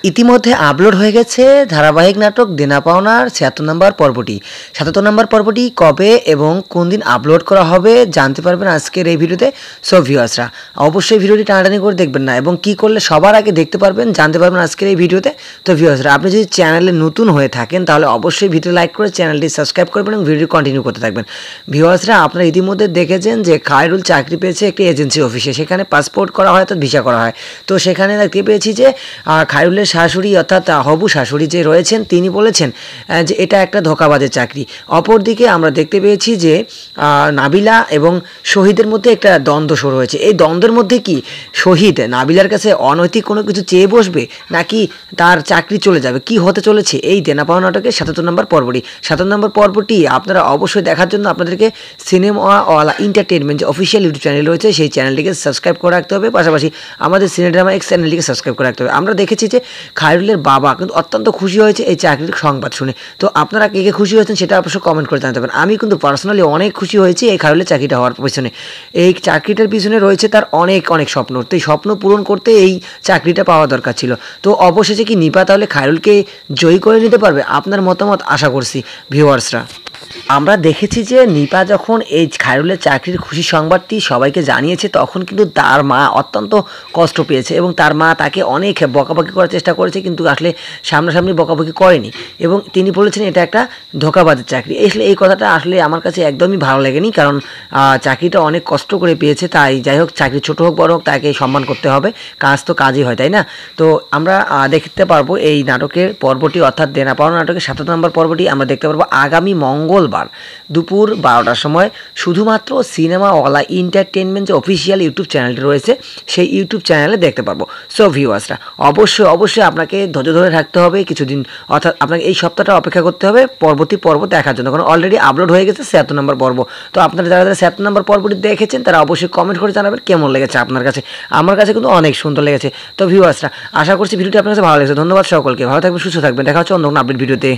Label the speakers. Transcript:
Speaker 1: ইতিমধ্যে আপলোড হয়ে গেছে ধারাবাহিক নাটক দেনা পাওনার ৭৬ নম্বর পর্বটি। ৭৭ নম্বর পর্বটি কবে এবং কোন দিন আপলোড করা হবে জানতে পারবেন আজকের এই ভিডিওতে। সো ভিউয়ার্সরা অবশ্যই ভিডিওটি টানাটানি করে দেখবেন না, এবং কি করলে সবার আগে দেখতে পারবেন জানতে পারবেন আজকের এই ভিডিওতে। তো ভিউয়ার্সরা আপনি যদি চ্যানেলে নতুন হয়ে থাকেন তাহলে অবশ্যই ভিডিও লাইক করে চ্যানেলটি সাবস্ক্রাইব করবেন এবং ভিডিও কন্টিনিউ করতে থাকবেন। ভিউয়ার্সরা আপনারা ইতিমধ্যে দেখেছেন যে খায়রুল চাকরি পেয়েছে একটি এজেন্সি অফিসে, সেখানে পাসপোর্ট করা হয় অর্থাৎ ভিসা করা হয়। তো সেখানে দেখতে পেয়েছি যে খায়রুলের শাশুড়ি অর্থাৎ হবু শাশুড়ি যে রয়েছেন তিনি বলেছেন যে এটা একটা ধোঁকাবাজের চাকরি। অপরদিকে আমরা দেখতে পেয়েছি যে নাবিলা এবং শহীদের মধ্যে একটা দ্বন্দ্ব শুরু হয়েছে। এই দ্বন্দ্বের মধ্যে কি শহীদ নাবিলার কাছে অনৈতিক কোনো কিছু চেয়ে বসবে নাকি তার চাকরি চলে যাবে, কি হতে চলেছে এই দেনা পাওনা নাটকের ৭৭ নম্বর পর্বটি। ৭৭ নম্বর পর্বটি আপনারা অবশ্যই দেখার জন্য আপনাদেরকে সিনেমাওয়ালা এন্টারটেনমেন্ট যে অফিসিয়াল ইউটিউব চ্যানেল রয়েছে সেই চ্যানেলটিকে সাবস্ক্রাইব করে রাখতে হবে, পাশাপাশি আমাদের সিনেড্রামা এক্স চ্যানেলটিকে সাবস্ক্রাইব করে রাখতে হবে। আমরা দেখেছি যে খায়রুলের বাবা কিন্তু অত্যন্ত খুশি হয়েছে এই চাকরির সংবাদ শুনে। তো আপনারা কে কে খুশি হয়েছেন সেটা অবশ্যই কমেন্ট করে জানাতে পারেন। আমি কিন্তু পার্সোনালি অনেক খুশি হয়েছি এই খায়রুলের চাকরিটা হওয়ার পিছনে। এই চাকরিটার পিছনে রয়েছে তার অনেক অনেক স্বপ্ন, তো এই স্বপ্ন পূরণ করতে এই চাকরিটা পাওয়া দরকার ছিল। তো অবশেষে কি নিপা তাহলে খায়রুলকে জয়ী করে নিতে পারবে? আপনার মতামত আশা করছি ভিউয়ার্সরা। আমরা দেখেছি যে নিপা যখন এই খায়রুলের চাকরির খুশি সংবাদটি সবাইকে জানিয়েছে তখন কিন্তু তার মা অত্যন্ত কষ্ট পেয়েছে এবং তার মা তাকে অনেক বকাবকি করার চেষ্টা করেছে, কিন্তু আসলে সামনাসামনি বকাবকি করেনি এবং তিনি বলেছেন এটা একটা ধোঁকাবাজের চাকরি। আসলে এই কথাটা আসলে আমার কাছে একদমই ভালো লাগেনি, কারণ চাকরিটা অনেক কষ্ট করে পেয়েছে। তাই যাই হোক, চাকরি ছোট হোক বড় হোক তাকে সম্মান করতে হবে, কাজ তো কাজই হয়, তাই না? তো আমরা দেখতে পারবো এই নাটকের পর্বটি অর্থাৎ দেনা পাওনা নাটকের ৭ নম্বর পর্বটি আমরা দেখতে পারবো আগামী মঙ্গলবার দুপুর 12টার সময় শুধুমাত্র সিনেমাওয়ালা এন্টারটেনমেন্ট যে অফিসিয়াল ইউটিউব চ্যানেলটি রয়েছে সেই ইউটিউব চ্যানেলে দেখতে পারবো। সো ভিউয়ার্সরা অবশ্যই আপনাকে ধৈর্য ধরে থাকতে হবে কিছুদিন, অর্থাৎ আপনাকে এই সপ্তাহটা অপেক্ষা করতে হবে পরবর্তী পর্ব দেখার জন্য, কারণ অলরেডি আপলোড হয়ে গেছে ৭ নম্বর পর্ব। তো আপনারা যারা ৭ নম্বর পর্বটি দেখেছেন তারা অবশ্যই কমেন্ট করে জানাবেন কেমন লেগেছে আপনার কাছে। আমার কাছে কিন্তু অনেক সুন্দর লেগেছে। তো ভিউয়ার্সরা আশা করছি ভিডিওটি আপনার কাছে ভালো লেগেছে। ধন্যবাদ সকলকে, ভালো থাকবেন, সুস্থ থাকবেন, দেখা হচ্ছে অন্য কোনো আপডেট ভিডিওতে।